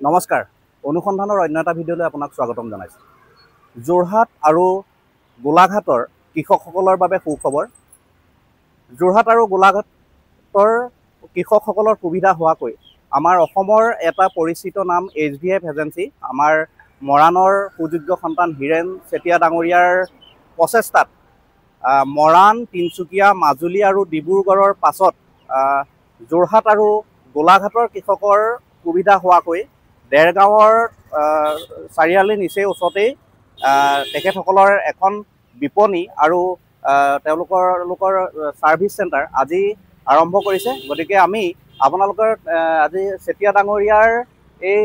নমস্কাৰ, অনুসন্ধানৰ অন্য এটা ভিডিঅ'লৈ আপোনাক স্বাগতম জনাইছোঁ। যোৰহাট আৰু গোলাঘাটৰ কৃষকসকলৰ বাবে সুখবৰ। যোৰহাট আৰু গোলাঘাটৰ কৃষকসকলৰ সুবিধা হোৱাকৈ আমাৰ অসমৰ এটা পৰিচিত নাম HVF এজেঞ্চি, আমাৰ মৰাণৰ সুযোগ্য সন্তান হীৰেন চেতিয়া ডাঙৰীয়াৰ প্ৰচেষ্টাত মৰাণ, তিনিচুকীয়া, মাজুলী আৰু ডিব্ৰুগড়ৰ পাছত যোৰহাট আৰু গোলাঘাটৰ কৃষকৰ সুবিধা হোৱাকৈ দেৰগাঁৱৰ চাৰিআলিৰ নিচেই ওচৰতেই তেখেতসকলৰ এখন বিপণী আৰু তেওঁলোকৰ ছাৰ্ভিচ চেণ্টাৰ আজি আৰম্ভ কৰিছে। গতিকে আমি আপোনালোকৰ আজি চেতিয়া ডাঙৰীয়াৰ এই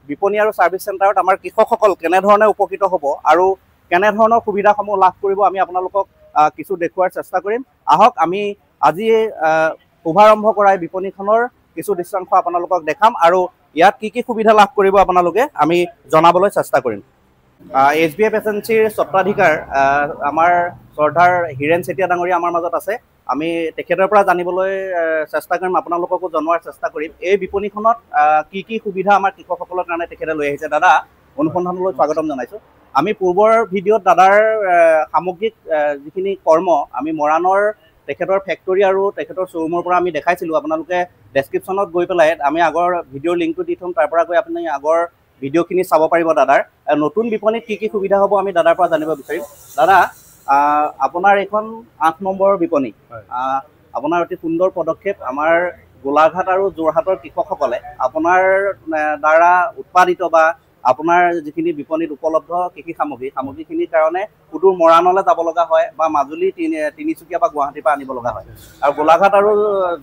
বিপণী আৰু ছাৰ্ভিচ চেণ্টাৰত আমাৰ কৃষকসকল কেনেধৰণে উপকৃত হ'ব আৰু কেনেধৰণৰ সুবিধাসমূহ লাভ কৰিব আমি আপোনালোকক কিছু দেখুৱাৰ চেষ্টা কৰিম। আহক আমি আজি শুভাৰম্ভ কৰা এই বিপণীখনৰ কিছু দৃশ্যাংশ আপোনালোকক দেখাম আৰু ইয়াত কি কি সুবিধা লাভ কৰিব আপোনালোকে আমি জনাবলৈ চেষ্টা কৰিম। HVF এজেঞ্চিৰ স্বত্বাধিকাৰ আমাৰ শ্ৰদ্ধাৰ হীৰেন চেতিয়া ডাঙৰীয়া আমাৰ মাজত আছে। আমি তেখেতৰ পৰা জানিবলৈ চেষ্টা কৰিম, আপোনালোককো জনোৱাৰ চেষ্টা কৰিম এই বিপণীখনত কি কি সুবিধা আমাৰ কৃষকসকলৰ কাৰণে তেখেতে লৈ আহিছে। দাদা, অনুসন্ধানলৈ স্বাগতম জনাইছোঁ। আমি পূৰ্বৰ ভিডিঅ'ত দাদাৰ সামগ্ৰিক যিখিনি কৰ্ম আমি মৰাণৰ তেখেতৰ ফেক্টৰী আৰু তেখেতৰ শ্ব'ৰুমৰ পৰা আমি দেখাইছিলোঁ। আপোনালোকে ডেছক্ৰিপশ্যনত গৈ পেলাই আমি আগৰ ভিডিঅ'ৰ লিংকটো দি থ'ম, তাৰ পৰা গৈ আপুনি আগৰ ভিডিঅ'খিনি চাব পাৰিব। দাদাৰ নতুন বিপণীত কি কি সুবিধা হ'ব আমি দাদাৰ পৰা জানিব বিচাৰিম। দাদা, আপোনাৰ এইখন 8 নম্বৰৰ বিপণী, আপোনাৰ অতি সুন্দৰ পদক্ষেপ। আমাৰ গোলাঘাট আৰু যোৰহাটৰ কৃষকসকলে আপোনাৰ দ্বাৰা উৎপাদিত বা আপোনাৰ যিখিনি বিপণীত উপলব্ধ কৃষি সামগ্ৰীখিনিৰ কাৰণে সুদূৰ মৰাণলৈ যাব লগা হয় বা মাজুলী, তিনিচুকীয়া বা গুৱাহাটীৰ পৰা আনিব লগা হয়। আৰু গোলাঘাট আৰু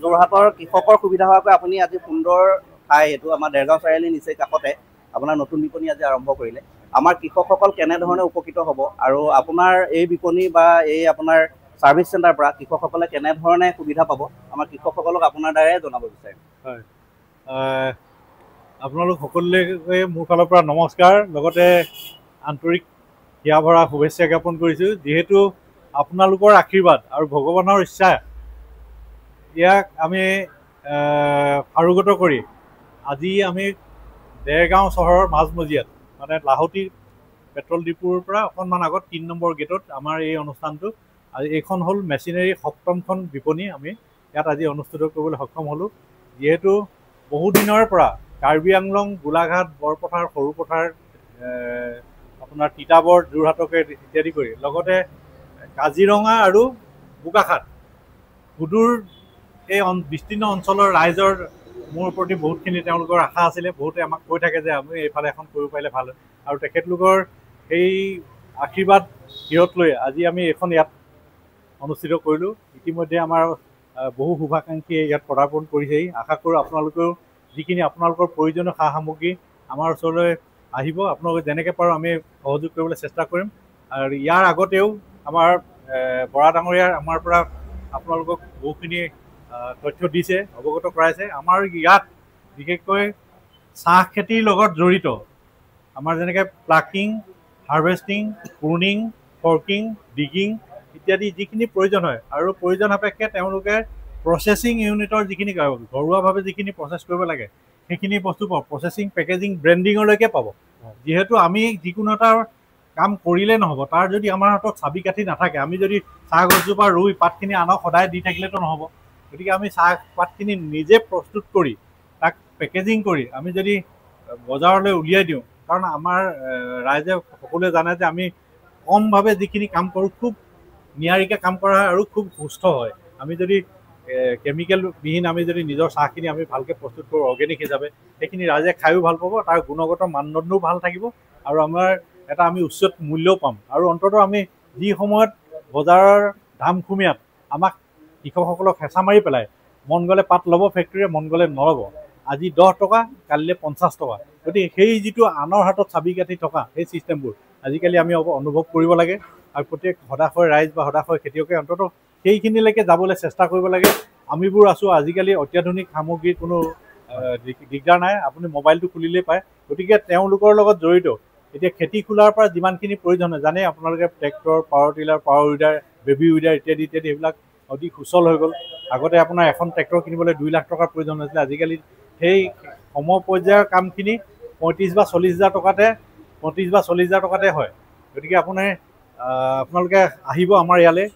যোৰহাটৰ কৃষকৰ সুবিধা হোৱাকৈ আপুনি আজি সুন্দৰ ঠাই, এইটো আমাৰ দেৰগাঁও চাৰিআলিৰ নিচেই কাষতে আপোনাৰ নতুন বিপণী আজি আৰম্ভ কৰিলে। আমাৰ কৃষকসকল কেনেধৰণে উপকৃত হ'ব আৰু আপোনাৰ এই বিপণী বা এই আপোনাৰ ছাৰ্ভিচ চেণ্টাৰৰ পৰা কৃষকসকলে কেনেধৰণে সুবিধা পাব আমাৰ কৃষকসকলক আপোনাৰ দ্বাৰাই জনাব বিচাৰিম। হয়, আপোনালোক সকলোকে মোৰ ফালৰ পৰা নমস্কাৰ, লগতে আন্তৰিক হিয়া ভৰা শুভেচ্ছা জ্ঞাপন কৰিছোঁ। যিহেতু আপোনালোকৰ আশীৰ্বাদ আৰু ভগৱানৰ ইচ্ছা ইয়াক আমি আৰোগত কৰি আজি আমি দেৰগাঁও চহৰৰ মাজমজিয়াত মানে লাহতি পেট্ৰল ডিপুৰ পৰা অকণমান আগত 3 নম্বৰ গেটত আমাৰ এই অনুষ্ঠানটো আজি এইখন হ'ল মেচিনেৰী 7মখন বিপণী আমি ইয়াত আজি অনুষ্ঠিত কৰিবলৈ সক্ষম হ'লোঁ। যিহেতু বহুদিনৰ পৰা কাৰ্বি আংলং, গোলাঘাট, বৰপথাৰ, সৰুপথাৰ, আপোনাৰ তিতাবৰ, যোৰহাটকে ইত্যাদি কৰি লগতে কাজিৰঙা আৰু বোকাখাট সুদূৰ এই বিস্তীৰ্ণ অঞ্চলৰ ৰাইজৰ মোৰ প্ৰতি বহুতখিনি তেওঁলোকৰ আশা আছিলে। বহুতে আমাক কৈ থাকে যে আমি এইফালে এখন কৰিব পাৰিলে ভাল হয়, আৰু তেখেতলোকৰ সেই আশীৰ্বাদ শিৰত লৈ আজি আমি এইখন ইয়াত অনুষ্ঠিত কৰিলোঁ। ইতিমধ্যে আমাৰ বহু শুভাকাংক্ষীয়ে ইয়াত পদাৰ্পণ কৰিছেহি। আশা কৰোঁ আপোনালোকেও যিখিনি আপোনালোকৰ প্ৰয়োজনীয় সা সামগ্ৰী আমাৰ ওচৰলৈ আহিব, আপোনালোকে যেনেকৈ পাৰোঁ আমি সহযোগ কৰিবলৈ চেষ্টা কৰিম। আৰু ইয়াৰ আগতেও আমাৰ বৰা ডাঙৰীয়াৰ আমাৰ পৰা আপোনালোকক বহুখিনি তথ্য দিছে, অৱগত কৰাইছে। আমাৰ ইয়াত বিশেষকৈ চাহ খেতিৰ লগত জড়িত আমাৰ যেনেকৈ plucking, harvesting, pruning, forking, digging ইত্যাদি যিখিনি প্ৰয়োজন হয় আৰু প্ৰয়োজন সাপেক্ষে তেওঁলোকে প্ৰচেছিং ইউনিটৰ যিখিনি ঘৰুৱাভাৱে যিখিনি প্ৰচেছ কৰিব লাগে সেইখিনি বস্তু পাব। প্ৰচেছিং, পেকেজিং, ব্ৰেণ্ডিঙলৈকে পাব। যিহেতু আমি যিকোনো এটা কাম কৰিলে নহ'ব, তাৰ যদি আমাৰ হাতত চাবি কাঠি নাথাকে, আমি যদি চাহ গছজোপা ৰুই পাতখিনি আনক সদায় দি থাকিলেতো নহ'ব। গতিকে আমি চাহ পাতখিনি নিজে প্ৰস্তুত কৰি তাক পেকেজিং কৰি আমি যদি বজাৰলৈ উলিয়াই দিওঁ, কাৰণ আমাৰ ৰাইজে সকলোৱে জানে যে আমি কমভাৱে যিখিনি কাম কৰোঁ খুব নিয়াৰিকৈ কাম কৰা হয় আৰু খুব সুস্থ হয়। আমি যদি কেমিকেলবিহীন আমি যদি নিজৰ চাহখিনি আমি ভালকৈ প্ৰস্তুত কৰোঁ অৰ্গেনিক হিচাপে, সেইখিনি ৰাইজে খায়ো ভাল পাব, তাৰ গুণগত মানদণ্ডও ভাল থাকিব আৰু আমাৰ এটা আমি উচিত মূল্যও পাম। আৰু অন্ততঃ আমি যি সময়ত বজাৰৰ ধামখুমীয়াত আমাক কৃষকসকলক হেঁচা মাৰি পেলাই মন গ'লে পাত ল'ব ফেক্টৰীয়ে, মন গ'লে নল'ব, আজি 10 টকা কালিলৈ 50 টকা, গতিকে সেই যিটো আনৰ হাতত চাবি কাঠি থকা সেই ছিষ্টেমবোৰ আজিকালি আমি অনুভৱ কৰিব লাগে। আৰু প্ৰত্যেক হতাশয় ৰাইজ বা হতাশয় খেতিয়কে অন্ততঃ সেইখিনিলৈকে যাবলৈ চেষ্টা কৰিব লাগে। আমিবোৰ আছোঁ, আজিকালি অত্যাধুনিক সামগ্ৰীৰ কোনো দিগদাৰ নাই, আপুনি মোবাইলটো খুলিলেই পায়। গতিকে তেওঁলোকৰ লগত জড়িত এতিয়া খেতি খোলাৰ পৰা যিমানখিনি প্ৰয়োজন হয়, জানে আপোনালোকে tractor, power tiller, power weeder, baby weeder ইত্যাদি ইত্যাদি এইবিলাক অতি সুচল হৈ গ'ল। আগতে আপোনাৰ এখন ট্ৰেক্টৰ কিনিবলৈ 2 লাখ টকাৰ প্ৰয়োজন হৈছিলে, আজিকালি সেই সমপৰ্যায়ৰ কামখিনি 35 বা 40,000 টকাতে হয়। গতিকে আপোনালোকে আহিব আমাৰ ইয়ালৈ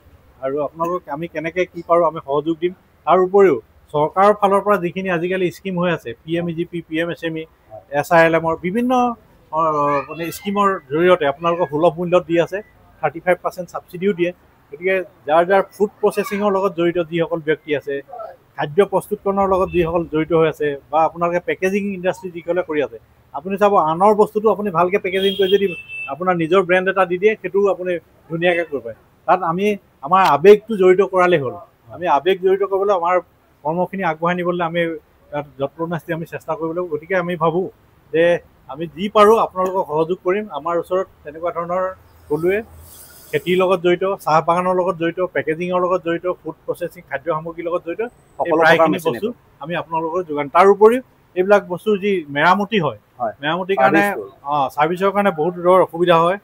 আৰু আপোনালোকক আমি কেনেকৈ কি পাৰোঁ আমি সহযোগ দিম। তাৰ উপৰিও চৰকাৰৰ ফালৰ পৰা যিখিনি আজিকালি স্কিম হৈ আছে PMEGP, PMSME, SILM-ৰ বিভিন্ন মানে স্কিমৰ জৰিয়তে আপোনালোকক সুলভ মূল্যত দি আছে, 35% ছাবচিডিও দিয়ে। গতিকে যাৰ ফুড প্ৰচেছিঙৰ লগত জড়িত যিসকল ব্যক্তি আছে, খাদ্য প্ৰস্তুতকৰণৰ লগত যিসকল জড়িত হৈ আছে বা আপোনালোকে পেকেজিং ইণ্ডাষ্ট্ৰি যিসকলে কৰি আছে, আপুনি চাব আনৰ বস্তুটো আপুনি ভালকৈ পেকেজিং কৰি যদি আপোনাৰ নিজৰ ব্ৰেণ্ড এটা দি দিয়ে সেইটোও আপুনি ধুনীয়াকৈ কৰিব পাৰে। তাত আমাৰ আৱেগটো জড়িত কৰালেই হ'ল। আমি আৱেগ জড়িত কৰিবলৈ আমাৰ কৰ্মখিনি আগবঢ়াই নিবলৈ আমি তাত যৎপৰোনাস্তি আমি চেষ্টা কৰিব লাগিব। গতিকে আমি ভাবোঁ যে আমি যি পাৰোঁ আপোনালোকক সহযোগ কৰিম। আমাৰ ওচৰত তেনেকুৱা ধৰণৰ ক'লোৱে খেতিৰ লগত জড়িত, চাহ বাগানৰ লগত জড়িত, পেকেজিঙৰ লগত জড়িত, ফুড প্ৰচেছিং খাদ্য সামগ্ৰীৰ লগত জড়িত প্ৰায়খিনি বস্তু আমি আপোনালোকৰ যোগান। তাৰ উপৰিও এইবিলাক বস্তু যি মেৰামতি হয়, মেৰামতিৰ কাৰণে ছাৰ্ভিচৰ কাৰণে বহুত দূৰৰ অসুবিধা হয়।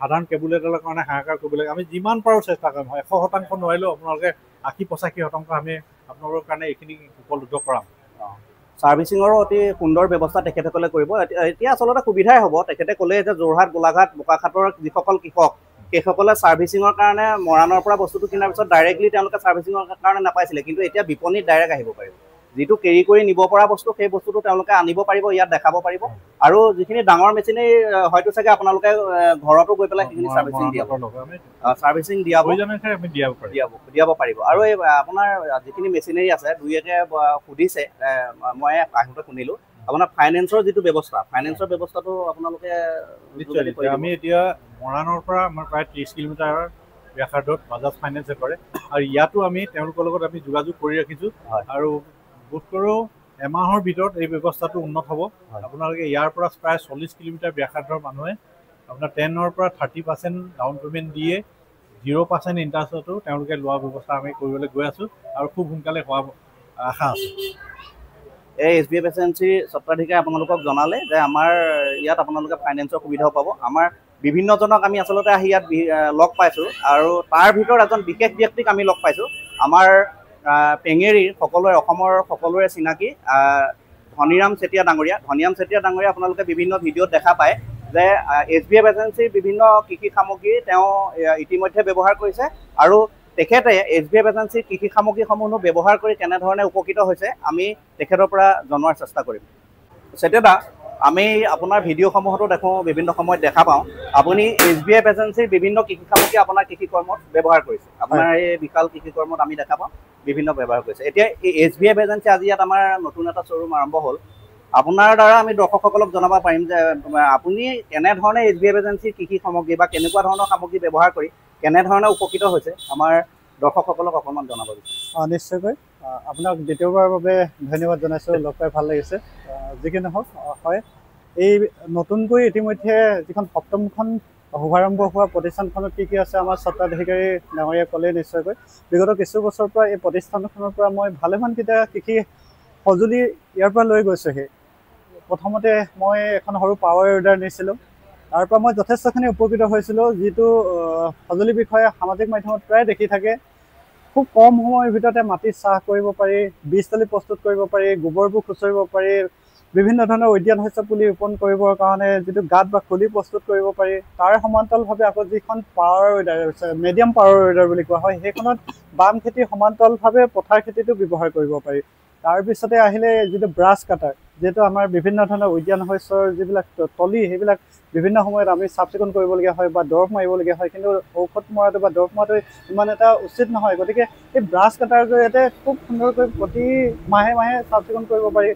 সাধাৰণ কেবুল এডালৰ কাৰণে হাহাকাৰ কৰিব লাগে। আমি যিমান পাৰোঁ চেষ্টা কৰিম। 100% নোৱাৰিলেও আপোনালোকে 80-85% আমি আপোনালোকৰ কাৰণে এইখিনি উপলব্ধ কৰাম। ছাৰ্ভিচিঙৰো অতি সুন্দৰ ব্যৱস্থা তেখেতসকলে কৰিব। এতিয়া আচলতে সুবিধাই হ'ব। তেখেতে ক'লে যে যোৰহাট, গোলাঘাট, বোকাখাটৰ যিসকল কৃষক সেইসকলে ছাৰ্ভিচিঙৰ কাৰণে মৰাণৰ পৰা বস্তুটো কিনাৰ পিছত ডাইৰেক্টলি তেওঁলোকে ছাৰ্ভিচিঙৰ কাৰণে নাপাইছিলে, কিন্তু এতিয়া বিপণীত ডাইৰেক্ট আহিব পাৰিব। যিটো কেৰি কৰি নিব পৰা বস্তু সেই বস্তুটো তেওঁলোকে আনিব পাৰিব, ইয়াত দেখাব পাৰিব। আৰু যিখিনি ডাঙৰ মেচিনেৰী হয়তো চাগে আপোনালোকে ঘৰতো গৈ পেলাই সেইখিনি ছাৰ্ভিচিং দিয়াব পাৰিব। আৰু এই আপোনাৰ যিখিনি মেচিনেৰী আছে দুই একে সুধিছে, মই আহোঁতে শুনিলোঁ আপোনাৰ ফাইনেন্সৰ যিটো ব্যৱস্থা, ফাইনেন্সৰ ব্যৱস্থাটো আপোনালোকে আমি এতিয়া মৰাণৰ পৰা আমাৰ প্ৰায় 30 কিলোমিটাৰ ব্যাসাৰ্ধত বাজাজ ফাইনেন্সে কৰে। আৰু ইয়াতো আমি তেওঁলোকৰ লগত আমি যোগাযোগ কৰি ৰাখিছোঁ। আৰু বোধ কৰোঁ এমাহৰ ভিতৰত এই ব্যৱস্থাটো উন্নত হ'ব। আপোনালোকে ইয়াৰ পৰা প্ৰায় 40 কিলোমিটাৰ ব্যাসাৰ্ধৰ মানুহে আপোনাৰ 10ৰ পৰা 30% ডাউন পে'মেণ্ট দিয়ে 0% ইণ্টাৰেষ্টতো তেওঁলোকে লোৱা ব্যৱস্থা আমি কৰিবলৈ গৈ আছোঁ আৰু খুব সোনকালে হোৱা আশা আছে। এই SBF এজেঞ্চিৰ স্বত্বাধিকাৰী আপোনালোকক জনালে যে আমাৰ ইয়াত আপোনালোকে ফাইনেন্সৰ সুবিধাও পাব। আমাৰ বিভিন্নজনক আমি আচলতে আহি ইয়াত লগ পাইছোঁ আৰু তাৰ ভিতৰত এজন বিশেষ ব্যক্তিক আমি লগ পাইছোঁ। আমাৰ পেঙেৰীৰ অসমৰ সকলোৰে চিনাকি ধনীৰাম চেতিয়া ডাঙৰীয়া আপোনালোকে বিভিন্ন ভিডিঅ'ত দেখা পায় যে SBF এজেঞ্চিৰ বিভিন্ন কৃষি সামগ্ৰী তেওঁ ইতিমধ্যে ব্যৱহাৰ কৰিছে আৰু তেখেতে SBF এজেঞ্চিৰ কৃষি সামগ্ৰীসমূহ ব্যৱহাৰ কৰি কেনেধৰণে উপকৃত হৈছে আমি তেখেতৰ পৰা জনোৱাৰ চেষ্টা কৰিম। চেতিয়াদা, আমি আপোনাৰ ভিডিঅ'সমূহতো দেখোঁ, বিভিন্ন সময়ত দেখা পাওঁ আপুনি SBF এজেঞ্চিৰ বিভিন্ন কৃষি সামগ্ৰী আপোনাৰ কৃষি কৰ্মত ব্যৱহাৰ কৰিছে। আপোনাৰ এই বিশাল কৃষি কৰ্মত আমি দেখা পাওঁ বিভিন্ন ব্যৱহাৰ কৰিছে। এতিয়া এই SBF এজেঞ্চি আজি ইয়াত আমাৰ নতুন এটা শ্ব'ৰুম আৰম্ভ হ'ল। আপোনাৰ দ্বাৰা আমি দৰ্শকসকলক জনাব পাৰিম যে আপুনি কেনেধৰণে SBF এজেঞ্চিৰ কৃষি সামগ্ৰী বা কেনেকুৱা ধৰণৰ সামগ্ৰী ব্যৱহাৰ কৰি কেনেধৰণে উপকৃত হৈছে আমাৰ দৰ্শকসকলক অকণমান জনাব বিচাৰিম। নিশ্চয়কৈ আপোনাক দ্বিতীয়বাৰৰ বাবে ধন্যবাদ জনাইছোঁ। লগ পাই ভাল লাগিছে। যি কি নহওক, হয়, এই নতুনকৈ ইতিমধ্যে যিখন সপ্তমখন শুভাৰম্ভ হোৱা প্ৰতিষ্ঠানখনত কি আছে আমাৰ স্বত্বাধিকাৰী ডাঙৰীয়া ক'লে নিশ্চয়কৈ। বিগত কিছু বছৰৰ পৰা এই প্ৰতিষ্ঠানখনৰ পৰা মই ভালেমানকেইটা কৃষি সঁজুলি ইয়াৰ পৰা লৈ গৈছোঁহি। প্ৰথমতে মই এখন সৰু পাৱাৰ ৱেডাৰ নিছিলোঁ। তাৰ পৰা মই যথেষ্টখিনি উপকৃত হৈছিলোঁ। যিটো সঁজুলিৰ বিষয়ে সামাজিক মাধ্যমত প্ৰায় দেখি থাকে। খুব কম সময়ৰ ভিতৰতে মাটি চাহ কৰিব পাৰি, বীজ তলি প্ৰস্তুত কৰিব পাৰি, গোবৰবোৰ খুচৰিব পাৰি, বিভিন্ন ধৰণৰ উদ্যান শস্য পুলি ৰোপণ কৰিবৰ কাৰণে যিটো গাঁত বা খুলি প্ৰস্তুত কৰিব পাৰি। তাৰ সমান্তৰালভাৱে আকৌ যিখন power weeder medium power weeder বুলি কোৱা হয়, সেইখনত বাম খেতিৰ সমান্তৰালভাৱে পথাৰ খেতিটো ব্যৱহাৰ কৰিব পাৰি। তাৰপিছতে আহিলে যিটো ব্ৰাছ কাটাৰ, যিহেতু আমাৰ বিভিন্ন ধৰণৰ উদ্যান শস্যৰ যিবিলাক তলি সেইবিলাক বিভিন্ন সময়ত আমি চাফ চিকুণ কৰিবলগীয়া হয় বা দৰৱ মাৰিবলগীয়া হয়, কিন্তু ঔষধ মৰাটো বা দৰৱ মৰাটো ইমান এটা উচিত নহয়। গতিকে এই ব্ৰাছ কাটাৰ জৰিয়তে খুব সুন্দৰকৈ প্ৰতি মাহে মাহে চাফ চিকুণ কৰিব পাৰি।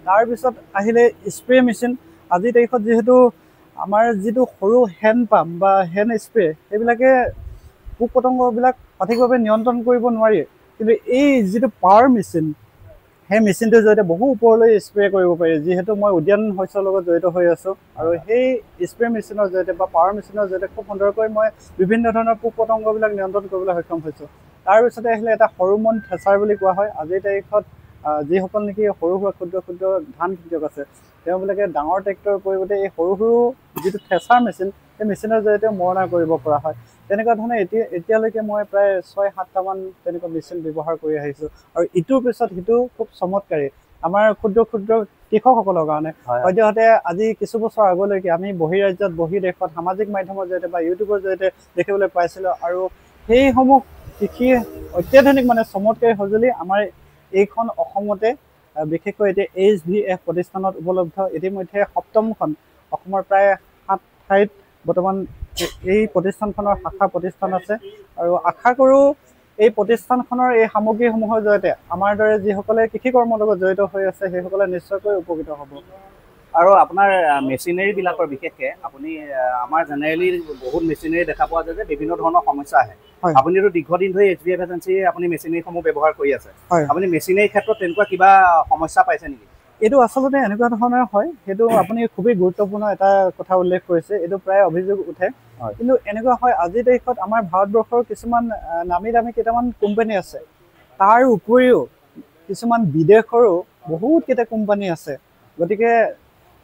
তাৰপিছত আহিলে স্প্ৰে মেচিন। আজিৰ তাৰিখত যিহেতু আমাৰ যিটো সৰু হেণ্ড পাম্প বা হেণ্ড স্প্ৰে সেইবিলাকে পোক পতংগবিলাক সঠিকভাৱে নিয়ন্ত্ৰণ কৰিব নোৱাৰি, কিন্তু এই যিটো পাৱাৰ মেচিন সেই মেচিনটোৰ জৰিয়তে বহু ওপৰলৈ স্প্ৰে কৰিব পাৰি। যিহেতু মই উদ্যান শস্যৰ লগত জড়িত হৈ আছোঁ আৰু সেই স্প্ৰে মেচিনৰ জৰিয়তে বা পাৱাৰ মেচিনৰ জৰিয়তে খুব সুন্দৰকৈ মই বিভিন্ন ধৰণৰ পোক পতংগবিলাক নিয়ন্ত্ৰণ কৰিবলৈ সক্ষম হৈছোঁ। তাৰপিছতে আহিলে এটা সৰুমন থেচাৰ বুলি কোৱা হয়। আজিৰ তাৰিখত যিসকল নেকি সৰু সুৰা ক্ষুদ্ৰ ধান খেতিয়ক আছে, তেওঁবিলাকে ডাঙৰ ট্ৰেক্টৰৰ পৰিৱৰ্তে এই সৰু সৰু যিটো থেচাৰ মেচিন সেই মেচিনৰ জৰিয়তে মৰণা কৰিব পৰা হয়। তেনেকুৱা ধৰণে এতিয়ালৈকে মই প্ৰায় 6-7টামান তেনেকুৱা মেচিন ব্যৱহাৰ কৰি আহিছোঁ আৰু ইটোৰ পিছত সিটো খুব চমৎকাৰী। আমাৰ ক্ষুদ্ৰ ক্ষুদ্ৰ কৃষকসকলৰ কাৰণে সদ্যহতে আজি কিছু বছৰ আগলৈকে আমি বহিৰাজ্যত দেশত সামাজিক মাধ্যমৰ জৰিয়তে বা ইউটিউবৰ জৰিয়তে দেখিবলৈ পাইছিলোঁ আৰু সেইসমূহ কৃষি অত্যাধুনিক মানে চমৎকাৰী সঁজুলি আমাৰ এইখন অসমতে বিশেষকৈ এতিয়া HVF প্ৰতিষ্ঠানত উপলব্ধ। ইতিমধ্যে 7খন অসমৰ প্ৰায় 7 ঠাইত বৰ্তমান এই প্ৰতিষ্ঠানখনৰ শাখা প্ৰতিষ্ঠান আছে আৰু আশা কৰোঁ এই প্ৰতিষ্ঠানখনৰ এই সামগ্ৰীসমূহৰ জৰিয়তে আমাৰ দৰে যিসকলে কৃষি কৰ্মৰ লগত জড়িত হৈ আছে সেইসকলে নিশ্চয়কৈ উপকৃত হ'ব। আৰু আপোনাৰ মেচিনাৰীবিলাকৰ বিশেষকৈ আপুনি আমাৰ জেনেৰেলি বহুত মেচিনাৰী দেখা পোৱা যায় যে বিভিন্ন ধৰণৰ সমস্যা আহে। আপুনিতো দীৰ্ঘদিন ধৰি HVF এজেঞ্চিৰ আপুনি মেচিনাৰীসমূহ ব্যৱহাৰ কৰি আছে। আপুনি মেচিনাৰীৰ ক্ষেত্ৰত তেনেকুৱা কিবা সমস্যা পাইছে নেকি? এইটো আচলতে এনেকুৱা ধৰণৰ হয়, সেইটো আপুনি খুবেই গুৰুত্বপূৰ্ণ এটা কথা উল্লেখ কৰিছে। এইটো প্ৰায় অভিযোগ উঠে, কিন্তু এনেকুৱা হয় আজিৰ তাৰিখত আমাৰ ভাৰতবৰ্ষৰ কিছুমান নামী দামী কেইটামান কোম্পানী আছে, তাৰ উপৰিও কিছুমান বিদেশৰো বহুতকেইটা কোম্পানী আছে। গতিকে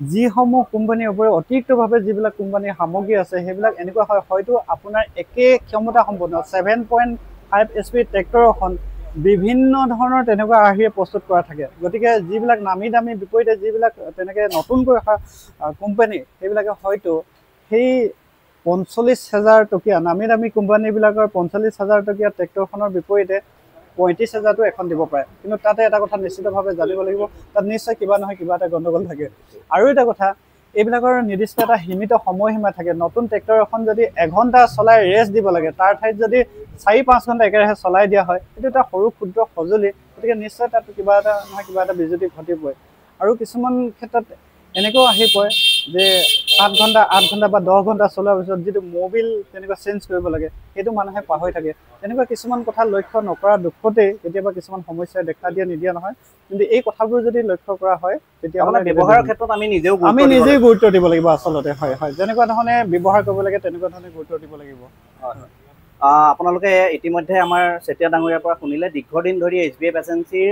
যিসমূহ কোম্পানীৰ উপৰিও অতিৰিক্তভাৱে যিবিলাক কোম্পানীৰ সামগ্ৰী আছে সেইবিলাক এনেকুৱা হয়, হয়তো আপোনাৰ একে ক্ষমতা সম্পন্ন 7.5 HP ট্ৰেক্টৰ এখন বিভিন্ন ধৰণৰ তেনেকুৱা আৰ্হিৰে প্ৰস্তুত কৰা থাকে। গতিকে যিবিলাক নামী দামী বিপৰীতে যিবিলাক তেনেকৈ নতুনকৈ অহা কোম্পানী সেইবিলাকে হয়তো সেই 45,000 টকীয়া নামী দামী কোম্পানীবিলাকৰ 45,000 টকীয়া ট্ৰেক্টৰখনৰ বিপৰীতে 35,000টো এখন দিব পাৰে। কিন্তু তাতে এটা কথা নিশ্চিতভাৱে জানিব লাগিব, তাত নিশ্চয় কিবা নহয় কিবা এটা গণ্ডগোল থাকে। আৰু এটা কথা, এইবিলাকৰ নিৰ্দিষ্ট এটা সীমিত সময়সীমা থাকে। নতুন ট্ৰেক্টৰ এখন যদি 1 ঘণ্টা চলাই ৰেষ্ট দিব লাগে, তাৰ ঠাইত যদি 4-5 ঘণ্টা একেৰাহে চলাই দিয়া হয়, সেইটো এটা সৰু ক্ষুদ্ৰ সঁজুলি। গতিকে নিশ্চয় তাত কিবা এটা নহয় কিবা এটা বিজুতি ঘটিবই। আৰু কিছুমান ক্ষেত্ৰত এনেকুৱাও আহি পৰে যে 7 ঘণ্টা 8 ঘণ্টা বা 10 ঘণ্টা চলোৱাৰ পিছত যিটো মবিল তেনেকুৱা চেঞ্জ কৰিব লাগে সেইটো মানুহে পাহৰি থাকে। তেনেকুৱা কিছুমান কথা লক্ষ্য নকৰা দুখতেই কেতিয়াবা কিছুমান সমস্যাই দেখা নিদিয়া নহয়। কিন্তু এই কথাবোৰ যদি লক্ষ্য কৰা হয় তেতিয়াহ'লে ব্যৱহাৰৰ ক্ষেত্ৰত আমি নিজেই গুৰুত্ব দিব লাগিব আচলতে। হয় হয়, যেনেকুৱা ধৰণে ব্যৱহাৰ কৰিব লাগে তেনেকুৱা ধৰণে গুৰুত্ব দিব লাগিব। আপোনালোকে ইতিমধ্যে আমাৰ চেতিয়া ডাঙৰীয়াৰ পৰা শুনিলে দীৰ্ঘদিন ধৰি HVF এজেঞ্চিৰ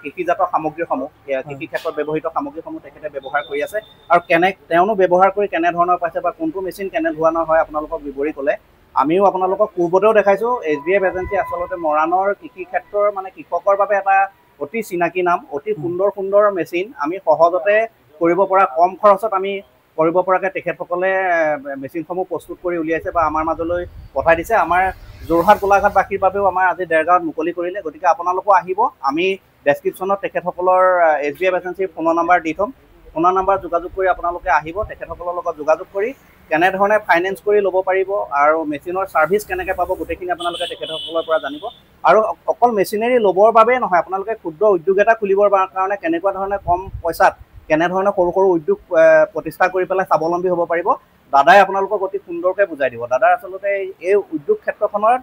কৃষিজাত সামগ্ৰীসমূহ কৃষি ক্ষেত্ৰত ব্যৱহৃত সামগ্ৰীসমূহ তেখেতে ব্যৱহাৰ কৰি আছে আৰু তেওঁনো ব্যৱহাৰ কৰি কেনেধৰণৰ পাইছে বা কোনটো মেচিন কেনেধৰণৰ হয় আপোনালোকক বিৱৰি ক'লে। আমিও আপোনালোকক পূৰ্বতেও দেখাইছোঁ HVF এজেঞ্চি আচলতে মৰাণৰ কৃষি ক্ষেত্ৰৰ মানে কৃষকৰ বাবে এটা অতি চিনাকি নাম। অতি সুন্দৰ সুন্দৰ মেচিন আমি সহজতে কৰিব পৰা, কম খৰচত আমি কৰিব পৰাকৈ তেখেতসকলে মেচিনসমূহ প্ৰস্তুত কৰি উলিয়াইছে বা আমাৰ মাজলৈ পঠাই দিছে। আমাৰ যোৰহাট গোলাঘাটবাসীৰ বাবেও আমাৰ আজি দেৰগাঁৱত মুকলি কৰিলে। গতিকে আপোনালোকো আহিব, আমি ডেছক্ৰিপশ্যনত তেখেতসকলৰ HVF এজেঞ্চিৰ ফোনৰ নাম্বাৰ দি থ'ম। ফোনৰ নাম্বাৰ যোগাযোগ কৰি আপোনালোকে আহিব, তেখেতসকলৰ লগত যোগাযোগ কৰি কেনেধৰণে ফাইনেন্স কৰি ল'ব পাৰিব আৰু মেচিনৰ ছাৰ্ভিচ কেনেকৈ পাব গোটেইখিনি আপোনালোকে তেখেতসকলৰ পৰা জানিব। আৰু অকল মেচিনাৰী ল'বৰ বাবেই নহয়, আপোনালোকে ক্ষুদ্ৰ উদ্যোগ এটা খুলিবৰ কাৰণে কেনেকুৱা ধৰণে কম পইচাত কেনেধৰণে সৰু সৰু উদ্যোগ প্ৰতিষ্ঠা কৰি পেলাই স্বাৱলম্বী হ'ব পাৰিব দাদাই আপোনালোকক অতি সুন্দৰকৈ বুজাই দিব। দাদাৰ আচলতে এই উদ্যোগ ক্ষেত্ৰখনৰ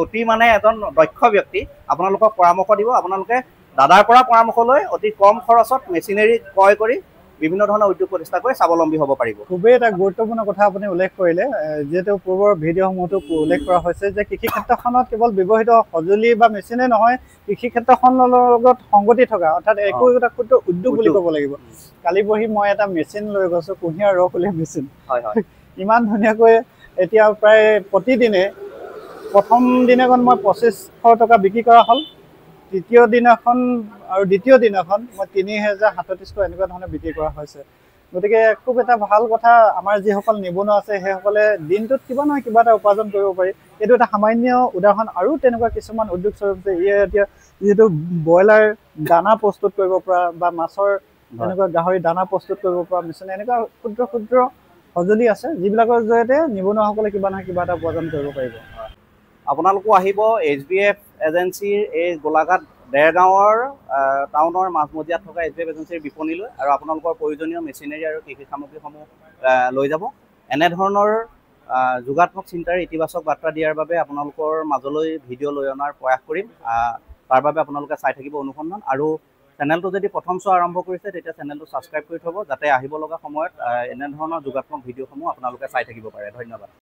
অতি মানে এজন দক্ষ ব্যক্তি। আপোনালোকক পৰামৰ্শ দিব, আপোনালোকে দাদাৰ পৰা পৰামৰ্শ লৈ অতি কম খৰচত মেচিনাৰী ক্ৰয় কৰি বিভিন্ন ধৰণৰ উদ্যোগ প্ৰতিষ্ঠা কৰি স্বাৱলম্বী হ'ব পাৰিব। খুবেই এটা গুৰুত্বপূৰ্ণ কথা আপুনি উল্লেখ কৰিলে, যিহেতু পূৰ্বৰ ভিডিঅ'সমূহতো উল্লেখ কৰা হৈছে যে কৃষি ক্ষেত্ৰখনত কেৱল ব্যৱহৃত সঁজুলি বা মেচিনে নহয়, কৃষি ক্ষেত্ৰখনৰ লগত সংগতি থকা অৰ্থাৎ একো এটা ক্ষুদ্ৰ উদ্যোগ বুলি ক'ব লাগিব। কালি বহি মই এটা মেচিন লৈ গৈছোঁ, কুঁহিয়াৰ ৰস উলিওৱা মেচিন। ইমান ধুনীয়াকৈ এতিয়া প্ৰায় প্ৰতিদিনে প্ৰথম দিনাখন মই 2500 টকা বিক্ৰী কৰা হ'ল, তৃতীয় দিনাখন আৰু দ্বিতীয় দিনাখন মই 3037 এনেকুৱা ধৰণে বিক্ৰী কৰা হৈছে। গতিকে খুব এটা ভাল কথা, আমাৰ যিসকল নিবনুৱা আছে সেইসকলে দিনটোত কিবা নহয় কিবা এটা উপাৰ্জন কৰিব পাৰি। এইটো এটা সামান্য উদাহৰণ। আৰু তেনেকুৱা কিছুমান উদ্যোগ চলিছে। এতিয়া যিহেতু ব্ৰইলাৰ দানা প্ৰস্তুত কৰিব পৰা বা মাছৰ এনেকুৱা গাহৰি দানা প্ৰস্তুত কৰিব পৰা মেচিন, এনেকুৱা ক্ষুদ্ৰ ক্ষুদ্ৰ সঁজুলি আছে যিবিলাকৰ জৰিয়তে নিবনুৱাসকলে কিবা নহয় কিবা এটা উপাৰ্জন কৰিব পাৰিব। আপোনালোকো আহিব HVF এজেঞ্চিৰ এই গোলাঘাট দেৰগাঁৱৰ টাউনৰ মাজমজিয়াত থকা HVF এজেঞ্চিৰ বিপণীলৈ আৰু আপোনালোকৰ প্ৰয়োজনীয় মেচিনাৰী আৰু কৃষি সামগ্ৰীসমূহ লৈ যাব। এনেধৰণৰ যোগাত্মক চিন্তাৰ ইতিবাচক বাৰ্তা দিয়াৰ বাবে আপোনালোকৰ মাজলৈ ভিডিঅ' লৈ অনাৰ প্ৰয়াস কৰিম। তাৰ বাবে আপোনালোকে চাই থাকিব অনুসন্ধান। আৰু চেনেলটো যদি প্ৰথম চোৱা আৰম্ভ কৰিছে তেতিয়া চেনেলটো ছাবস্ক্ৰাইব কৰি থ'ব, যাতে আহিব লগা সময়ত এনেধৰণৰ যোগাত্মক ভিডিঅ'সমূহ আপোনালোকে চাই থাকিব পাৰে। ধন্যবাদ।